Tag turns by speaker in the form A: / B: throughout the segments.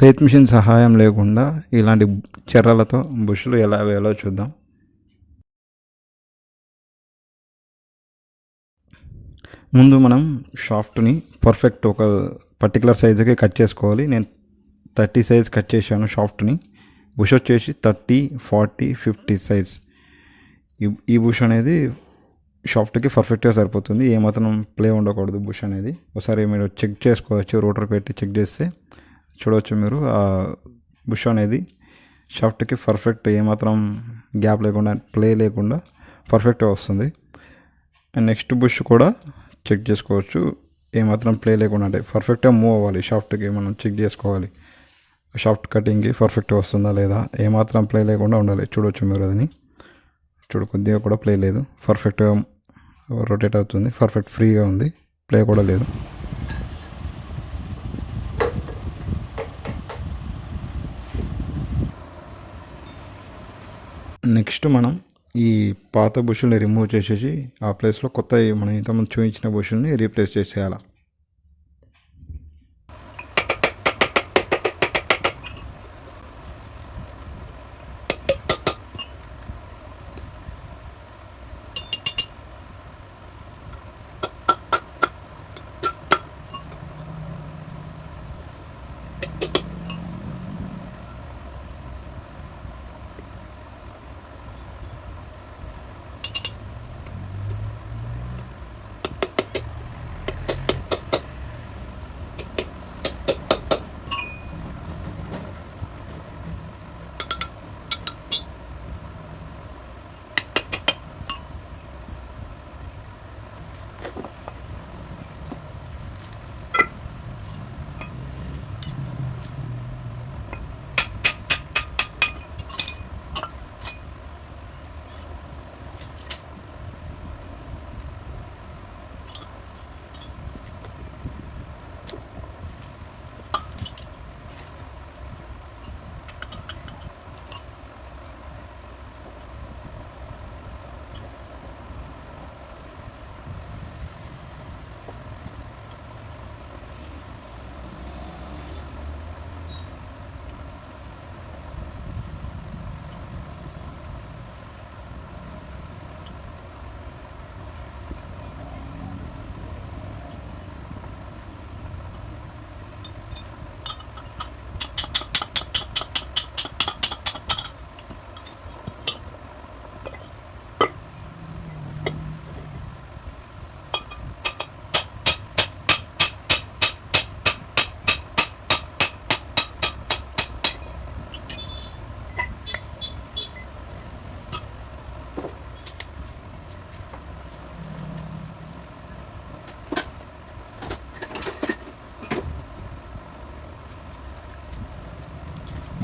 A: రేత్ machine సహాయం లేకుండా ఇలాంటి చెర్రలతో బుష్లు ఎలా వేయాలో చూద్దాం. ముందు మనం షాఫ్ట్ని పర్ఫెక్ట్ ఒక పర్టికులర్ సైజుకి కట్ చేసుకోవాలి. నేను 30 సైజ్ కట్ చేశాను షాఫ్ట్ని. బుష్ వచ్చేసి 30, 40, 50 సైజ్. ఈ బుష్ అనేది షాఫ్ట్కి పర్ఫెక్ట్గా సరిపోతుంది. ఏమాత్రం ప్లే ఉండకూడదు బుష్ అనేది. ఒకసారి మీరు చెక్ చేసుకోవచ్చు, రోటర్ పెట్టి చెక్ చేస్తే చూడవచ్చు మీరు. ఆ బుష్ అనేది షాఫ్ట్కి పర్ఫెక్ట్, ఏమాత్రం గ్యాప్ లేకుండా, ప్లే లేకుండా పర్ఫెక్ట్గా వస్తుంది. అండ్ నెక్స్ట్ బుష్ కూడా చెక్ చేసుకోవచ్చు, ఏమాత్రం ప్లే లేకుండా, అంటే పర్ఫెక్ట్గా మూవ్ అవ్వాలి. షాఫ్ట్కి మనం చెక్ చేసుకోవాలి, షాఫ్ట్ కటింగ్కి పర్ఫెక్ట్గా వస్తుందా లేదా, ఏమాత్రం ప్లే లేకుండా ఉండాలి. చూడవచ్చు మీరు అదని. కొద్దిగా కూడా ప్లే లేదు, పర్ఫెక్ట్గా రొటేట్ అవుతుంది, పర్ఫెక్ట్ ఫ్రీగా ఉంది, ప్లే కూడా లేదు. నెక్స్ట్ మనం ఈ పాత బుషుల్ని రిమూవ్ చేసేసి ఆ ప్లేస్లో కొత్త మనం ఇంతకుముందు చూపించిన బుషుల్ని రీప్లేస్ చేసేయాలి.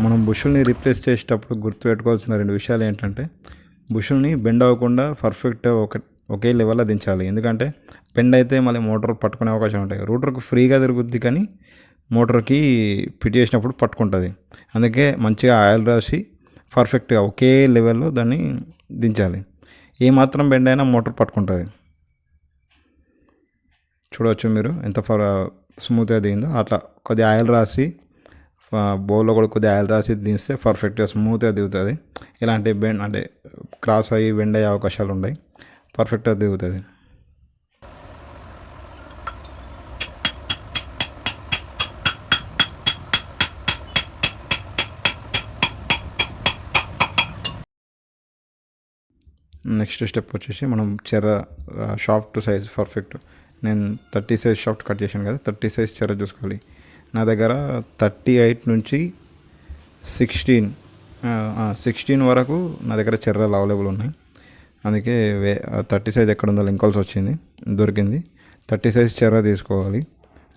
A: మనం బుషుల్ని రీప్లేస్ చేసేటప్పుడు గుర్తుపెట్టుకోవాల్సిన 2 విషయాలు ఏంటంటే, బుషుల్ని బెండ్ అవ్వకుండా పర్ఫెక్ట్గా ఒకే లెవెల్లో దించాలి. ఎందుకంటే బెండ్ అయితే మళ్ళీ మోటార్ పట్టుకునే అవకాశం ఉంటాయి. రూటర్కి ఫ్రీగా తిరుగుద్ది కానీ మోటార్కి ఫిట్ చేసినప్పుడు పట్టుకుంటుంది. అందుకే మంచిగా ఆయిల్ రాసి పర్ఫెక్ట్గా ఒకే లెవెల్లో దాన్ని దించాలి. ఏమాత్రం బెండ్ అయినా మోటార్ పట్టుకుంటుంది. చూడవచ్చు మీరు ఎంత స్మూత్గా దిగిందో. అట్లా కొద్దిగా ఆయిల్ రాసి బౌల్లో కూడా కొద్దిగా ఆయిల్ రాసి దించితే పర్ఫెక్ట్గా స్మూత్గా దిగుతుంది. ఇలాంటి బెండ్ అంటే క్రాస్ అయ్యి బెండ్ అయ్యే అవకాశాలు ఉన్నాయి. పర్ఫెక్ట్గా దిగుతుంది. నెక్స్ట్ స్టెప్ వచ్చేసి మనం షాఫ్ట్ సైజ్ పర్ఫెక్ట్. నేను 30 సైజ్ షాఫ్ట్ కట్ చేశాను కదా, 30 సైజ్ చెర చూసుకోవాలి. నా దగ్గర 38 నుంచి 16 వరకు నా దగ్గర చెర్రలు అవైలబుల్ ఉన్నాయి. అందుకే 30 సైజ్ ఎక్కడ ఉందో లింకాల్సి వచ్చింది, దొరికింది. 30 సైజ్ చెర్ర తీసుకోవాలి.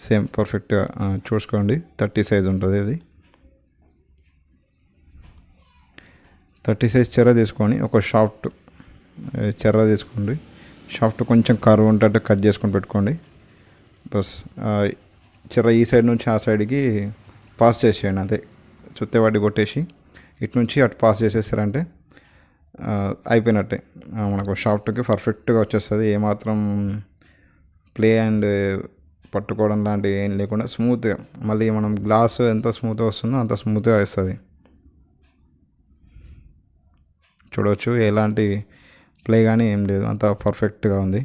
A: సేమ్ పర్ఫెక్ట్గా చూసుకోండి, 30 సైజ్ ఉంటుంది. అది 30 సైజ్ చెర్ర తీసుకొని ఒక షాఫ్ట్ చెర్ర తీసుకోండి. షాఫ్ట్ కొంచెం కర్వ్ ఉంటే కట్ చేసుకొని పెట్టుకోండి. బస్ చెర్ర ఈ సైడ్ నుంచి ఆ సైడ్కి పాస్ చేసేయండి. అంతే, చుత్తేవాటి కొట్టేసి ఇటు నుంచి అటు పాస్ చేసేస్తారంటే అయిపోయినట్టే. మనకు షాఫ్ట్కి పర్ఫెక్ట్గా వచ్చేస్తుంది. ఏమాత్రం ప్లే అండ్ పట్టుకోవడం లాంటివి ఏం లేకుండా స్మూత్గా, మళ్ళీ మనం గ్లాస్ ఎంత స్మూత్గా వస్తుందో అంత స్మూత్గా వస్తుంది. చూడవచ్చు, ఎలాంటి ప్లే కానీ ఏం లేదు, అంత పర్ఫెక్ట్గా ఉంది.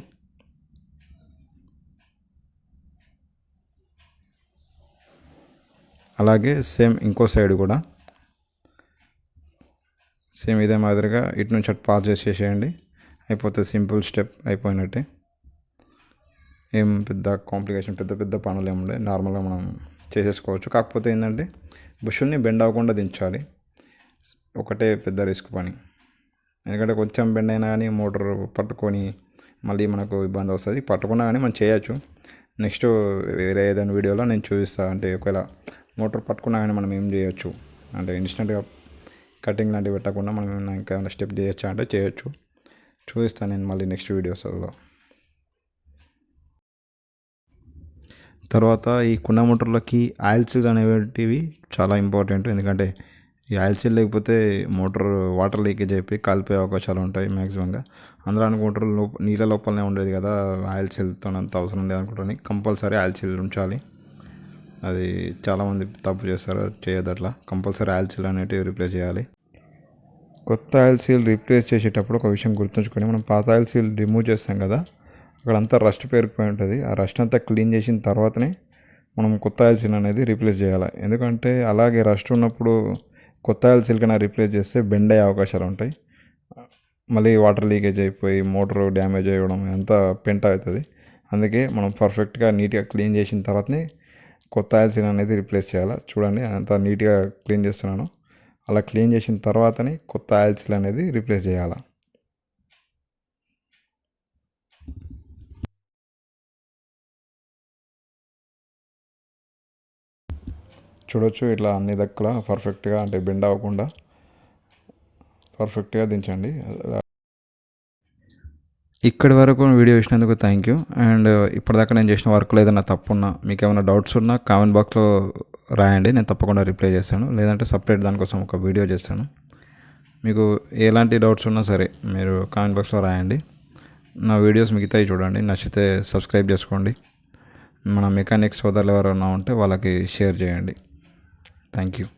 A: అలాగే సేమ్ ఇంకో సైడ్ కూడా సేమ్ ఇదే మాదిరిగా ఇటు నుంచి అటు పాస్ చేసేసేయండి, అయిపోతే సింపుల్ స్టెప్ అయిపోయినట్టే. ఏం పెద్ద కాంప్లికేషన్, పెద్ద పెద్ద పనులు ఏముండే, నార్మల్గా మనం చేసేసుకోవచ్చు. కాకపోతే ఏంటంటే బుషుల్ని బెండ్ అవ్వకుండా దించాలి, ఒకటే పెద్ద రిస్క్ పని. ఎందుకంటే కొంచెం బెండ్ అయినా కానీ మోటార్ పట్టుకొని మళ్ళీ మనకు ఇబ్బంది వస్తుంది. పట్టుకున్నా కానీ మనం చేయొచ్చు. నెక్స్ట్ వేరే ఏదైనా వీడియోలో నేను చూపిస్తాను. అంటే ఒకవేళ మోటార్ పట్టుకున్నా కానీ మనం ఏం చేయొచ్చు అంటే ఇన్స్టెంట్గా కటింగ్ లాంటివి పెట్టకుండా మనం ఇంకా ఏమైనా స్టెప్ చేయొచ్చా అంటే చేయొచ్చు. చూపిస్తాను నేను మళ్ళీ నెక్స్ట్ వీడియోస్లో. తర్వాత ఈ కుండ మోటార్లకి ఆయిల్ సీల్ అనేటివి చాలా ఇంపార్టెంట్. ఎందుకంటే ఈ ఆయిల్ సీల్ లేకపోతే మోటార్ వాటర్ లీకేజ్ అయిపోయి కాలిపోయే అవకాశాలు ఉంటాయి మ్యాక్సిమంగా. అందరూ అనుకుంటారు నీళ్ళ లోపలనే ఉండేది కదా, ఆయిల్ సీల్తో అంత అవసరం లేదనుకుంటారని. కంపల్సరీ ఆయిల్ సీల్ ఉంచాలి. అది చాలామంది తప్పు చేస్తారు, చేయొద్దు అట్లా. కంపల్సరీ ఆయిల్ సీల్ అనేటివి రీప్లేస్ చేయాలి. కొత్త ఆయిల్ సీల్ రీప్లేస్ చేసేటప్పుడు ఒక విషయం గుర్తుంచుకొని, మనం పాత ఆయిల్ సీల్ రిమూవ్ చేస్తాం కదా, అక్కడంతా రస్ట్ పేరుకుపోయి ఉంటుంది. ఆ రస్ట్ అంతా క్లీన్ చేసిన తర్వాతనే మనం కొత్త ఆయిల్ సీల్ అనేది రీప్లేస్ చేయాలి. ఎందుకంటే అలాగే రస్ట్ ఉన్నప్పుడు కొత్త ఆయిల్ సీల్ కన్నా రీప్లేస్ చేస్తే బెండ్ అయ్యే అవకాశాలు ఉంటాయి. మళ్ళీ వాటర్ లీకేజ్ అయిపోయి మోటార్ డ్యామేజ్ అయ్యడం అంతా పెంట అవుతుంది. అందుకే మనం పర్ఫెక్ట్గా నీట్గా క్లీన్ చేసిన తర్వాతనే కొత్త ఆయిల్ సీల్ అనేది రీప్లేస్ చేయాలి. చూడండి, అంతా నీట్గా క్లీన్ చేస్తున్నాను. అలా క్లీన్ చేసిన తర్వాతనే కొత్త ఆయిల్ సీల్ అనేది రీప్లేస్ చేయాలి. చూడొచ్చు, ఇట్లా అన్ని దక్కల పర్ఫెక్ట్గా, అంటే బెండ్ అవ్వకుండా పర్ఫెక్ట్గా దించండి. ఇక్కడి వరకు వీడియో చూసినందుకు థ్యాంక్ యూ. అండ్ ఇప్పటిదాకా నేను చేసిన వర్క్లో ఏదైనా తప్పున్నా, మీకు ఏమైనా డౌట్స్ ఉన్నా కామెంట్ బాక్స్లో రాయండి, నేను తప్పకుండా రిప్లై చేస్తాను. లేదంటే సపరేట్ దానికోసం ఒక వీడియో చేస్తాను. మీకు ఎలాంటి డౌట్స్ ఉన్నా సరే మీరు కామెంట్ బాక్స్లో రాయండి. నా వీడియోస్ మిగతాయి చూడండి, నచ్చితే సబ్స్క్రైబ్ చేసుకోండి. మన మెకానిక్స్ సోదరులు ఎవరైనా ఉంటే వాళ్ళకి షేర్ చేయండి. Thank you.